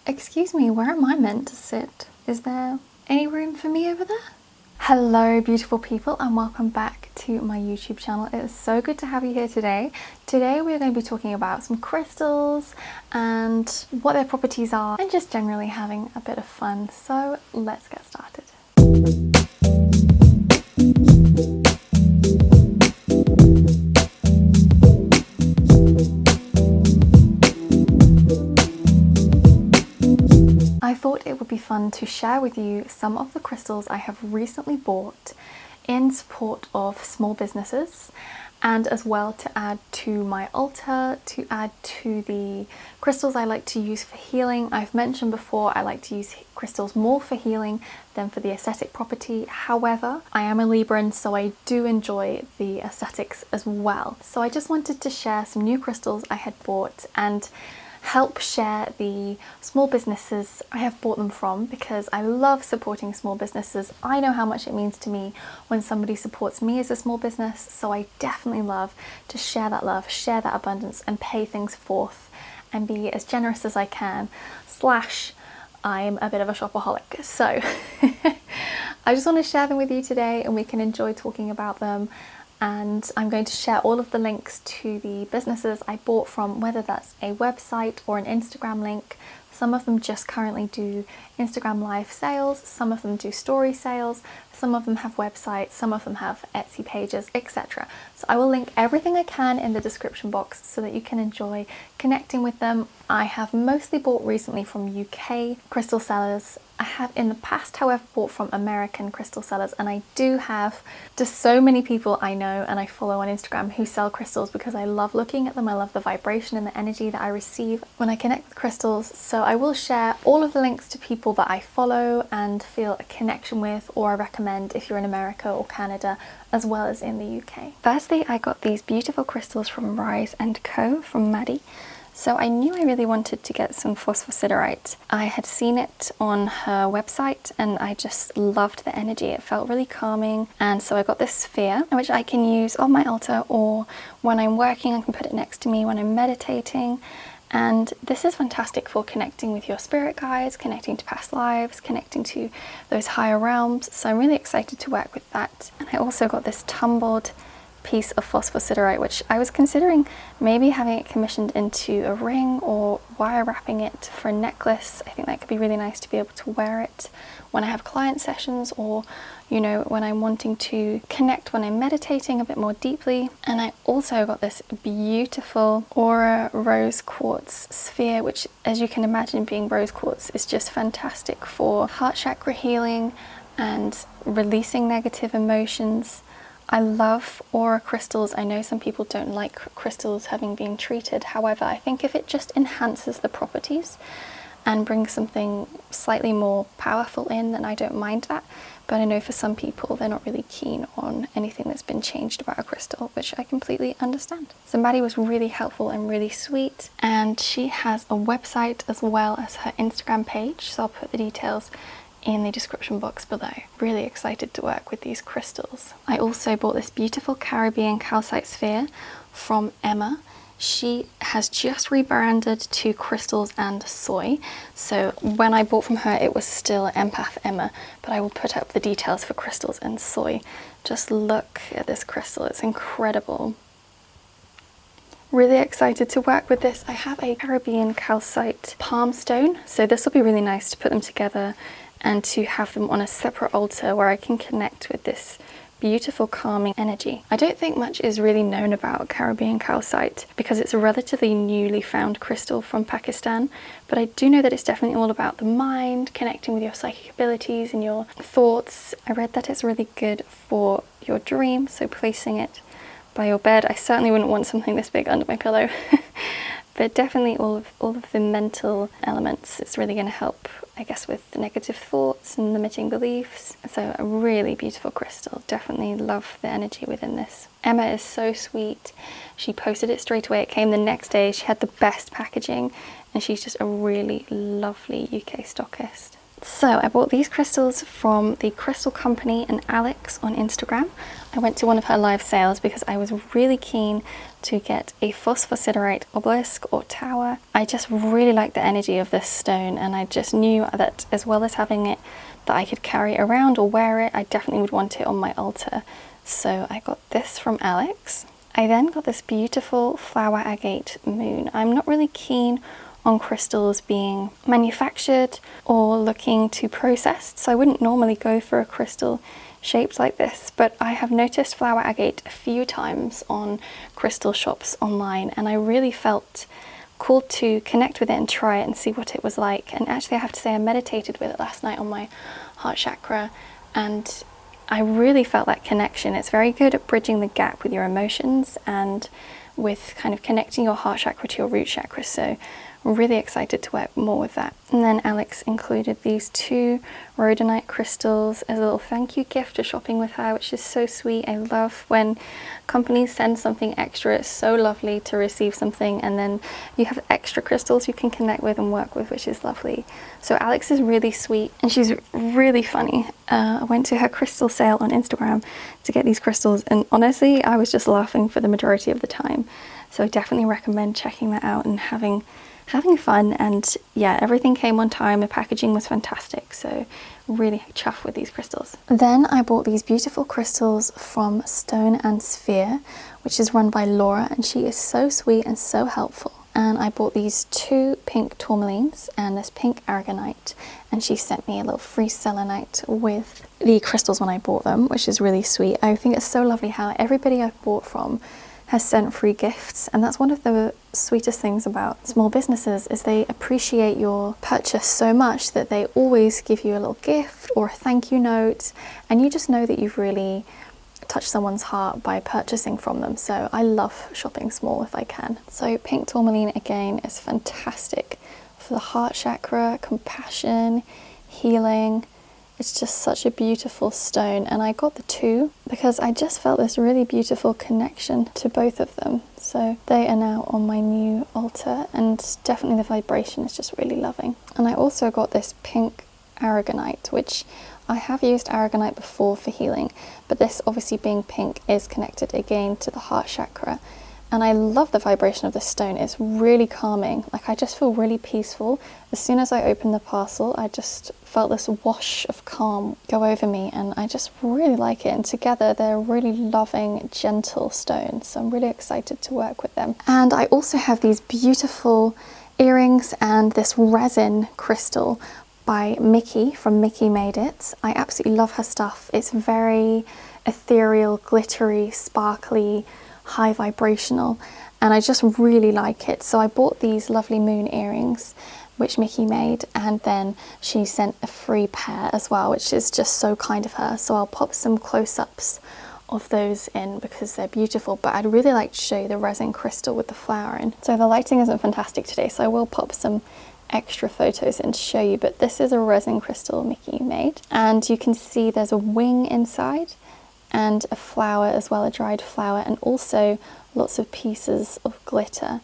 Excuse me, where am I meant to sit? Is there any room for me over there? Hello beautiful people and welcome back to my YouTube channel. It is so good to have you here today. Today we're going to be talking about some crystals and what their properties are and just generally having a bit of fun. So let's get started. I thought it would be fun to share with you some of the crystals I have recently bought in support of small businesses, and as well to add to my altar, to add to the crystals I like to use for healing. I've mentioned before I like to use crystals more for healing than for the aesthetic property. However, I am a Libran, so I do enjoy the aesthetics as well. So I just wanted to share some new crystals I had bought and help share the small businesses I have bought them from, because I love supporting small businesses. I know how much it means to me when somebody supports me as a small business, so I definitely love to share that love, share that abundance and pay things forth and be as generous as I can, slash I'm a bit of a shopaholic. So I just want to share them with you today and we can enjoy talking about them. And I'm going to share all of the links to the businesses I bought from, whether that's a website or an Instagram link. Some of them just currently do Instagram live sales, some of them do story sales, some of them have websites, some of them have Etsy pages, etc. So I will link everything I can in the description box so that you can enjoy connecting with them. I have mostly bought recently from UK crystal sellers. I have in the past, however, bought from American crystal sellers, and I do have just so many people I know and I follow on Instagram who sell crystals because I love looking at them. I love the vibration and the energy that I receive when I connect with crystals. So I will share all of the links to people that I follow and feel a connection with, or I recommend if you're in America or Canada, as well as in the UK. Firstly, I got these beautiful crystals from Rise & Co. from Maddie. So I knew I really wanted to get some phosphosiderite. I had seen it on her website and I just loved the energy. It felt really calming. And so I got this sphere, which I can use on my altar, or when I'm working, I can put it next to me when I'm meditating. And this is fantastic for connecting with your spirit guides, connecting to past lives, connecting to those higher realms. So I'm really excited to work with that. And I also got this tumbled piece of phosphosiderite, which I was considering maybe having it commissioned into a ring or wire wrapping it for a necklace. I think that could be really nice to be able to wear it when I have client sessions, or you know, when I'm wanting to connect when I'm meditating a bit more deeply. And I also got this beautiful aura rose quartz sphere, which, as you can imagine, being rose quartz is just fantastic for heart chakra healing and releasing negative emotions. I love aura crystals. I know some people don't like crystals having been treated. However, I think if it just enhances the properties and brings something slightly more powerful in, then I don't mind that. But I know for some people, they're not really keen on anything that's been changed about a crystal, which I completely understand. So Maddie was really helpful and really sweet. And she has a website as well as her Instagram page. So I'll put the details in the description box below. Really excited to work with these crystals. I also bought this beautiful Caribbean calcite sphere from Emma. She has just rebranded to Crystals and Soy. So when I bought from her, it was still Empath Emma, but I will put up the details for Crystals and Soy. Just look at this crystal, it's incredible. Really excited to work with this. I have a Caribbean calcite palm stone, so this will be really nice to put them together and to have them on a separate altar where I can connect with this beautiful calming energy. I don't think much is really known about Caribbean calcite because it's a relatively newly found crystal from Pakistan, but I do know that it's definitely all about the mind, connecting with your psychic abilities and your thoughts. I read that it's really good for your dreams, so placing it by your bed. I certainly wouldn't want something this big under my pillow. But definitely all of the mental elements. It's really going to help, I guess, with the negative thoughts and limiting beliefs. So a really beautiful crystal. Definitely love the energy within this. Emma is so sweet. She posted it straight away. It came the next day. She had the best packaging and she's just a really lovely UK stockist. So I bought these crystals from the Crystal Company and Alex on Instagram. I went to one of her live sales because I was really keen to get a phosphosiderite obelisk or tower. I just really liked the energy of this stone, and I just knew that as well as having it that I could carry around or wear it, I definitely would want it on my altar. So I got this from Alex. I then got this beautiful flower agate moon. I'm not really keen on crystals being manufactured or looking to processed, so I wouldn't normally go for a crystal shaped like this, but I have noticed flower agate a few times on crystal shops online, and I really felt called to connect with it and try it and see what it was like. And actually I have to say I meditated with it last night on my heart chakra, and I really felt that connection. It's very good at bridging the gap with your emotions and with kind of connecting your heart chakra to your root chakra, so I'm really excited to work more with that. And then Alex included these 2 rhodonite crystals as a little thank you gift for shopping with her, which is so sweet. I love when companies send something extra. It's so lovely to receive something and then you have extra crystals you can connect with and work with, which is lovely. So Alex is really sweet and she's really funny. I went to her crystal sale on Instagram to get these crystals, and honestly I was just laughing for the majority of the time. So I definitely recommend checking that out and having fun. And yeah, everything came on time, the packaging was fantastic, so really chuffed with these crystals. Then I bought these beautiful crystals from Stone and Sphere, which is run by Laura, and she is so sweet and so helpful. And I bought these 2 pink tourmalines and this pink aragonite, and she sent me a little free selenite with the crystals when I bought them, which is really sweet. I think it's so lovely how everybody I've bought from has sent free gifts, and that's one of the sweetest things about small businesses is they appreciate your purchase so much that they always give you a little gift or a thank you note, and you just know that you've really touched someone's heart by purchasing from them. So I love shopping small if I can. So pink tourmaline again is fantastic for the heart chakra, compassion, healing. It's just such a beautiful stone, and I got the 2 because I just felt this really beautiful connection to both of them. So they are now on my new altar, and definitely the vibration is just really loving. And I also got this pink aragonite, which I have used aragonite before for healing, but this obviously being pink is connected again to the heart chakra. And I love the vibration of this stone. It's really calming. Like I just feel really peaceful. As soon as I opened the parcel, I just felt this wash of calm go over me, and I just really like it. And together they're really loving, gentle stones. So I'm really excited to work with them. And I also have these beautiful earrings and this resin crystal by Micky from Micky Made It. I absolutely love her stuff. It's very ethereal, glittery, sparkly, high vibrational, and I just really like it. So I bought these lovely moon earrings which Micky made, and then she sent a free pair as well, which is just so kind of her. So I'll pop some close-ups of those in because they're beautiful, but I'd really like to show you the resin crystal with the flower in. So the lighting isn't fantastic today, so I will pop some extra photos in to show you, but this is a resin crystal Micky made, and you can see there's a wing inside and a flower as well, a dried flower, and also lots of pieces of glitter.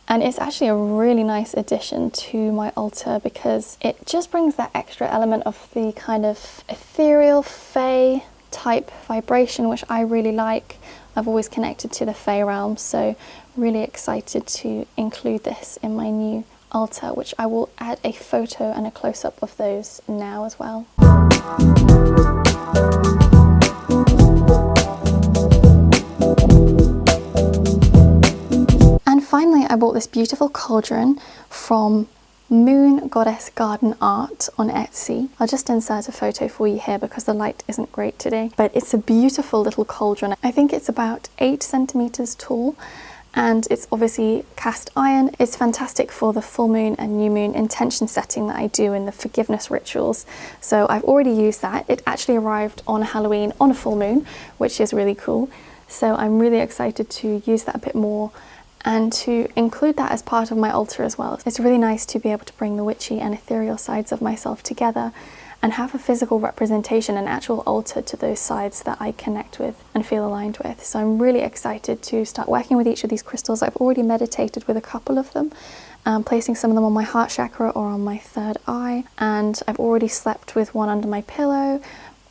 And it's actually a really nice addition to my altar because it just brings that extra element of the kind of ethereal fae type vibration, which I really like. I've always connected to the fae realm, so really excited to include this in my new altar, which I will add a photo and a close-up of those now as well. And finally, I bought this beautiful cauldron from Moon Goddess Garden Art on Etsy. I'll just insert a photo for you here because the light isn't great today, but it's a beautiful little cauldron. I think it's about 8 centimeters tall, and it's obviously cast iron. It's fantastic for the full moon and new moon intention setting that I do in the forgiveness rituals. So I've already used that. It actually arrived on Halloween on a full moon, which is really cool. So I'm really excited to use that a bit more and to include that as part of my altar as well. It's really nice to be able to bring the witchy and ethereal sides of myself together and have a physical representation, an actual altar to those sides that I connect with and feel aligned with. So I'm really excited to start working with each of these crystals. I've already meditated with a couple of them, placing some of them on my heart chakra or on my third eye, and I've already slept with one under my pillow.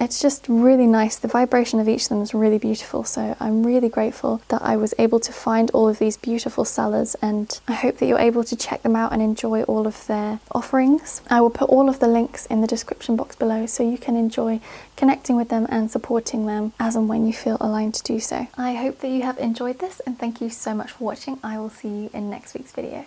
It's just really nice. The vibration of each of them is really beautiful, so I'm really grateful that I was able to find all of these beautiful sellers, and I hope that you're able to check them out and enjoy all of their offerings. I will put all of the links in the description box below so you can enjoy connecting with them and supporting them as and when you feel aligned to do so. I hope that you have enjoyed this, and thank you so much for watching. I will see you in next week's video.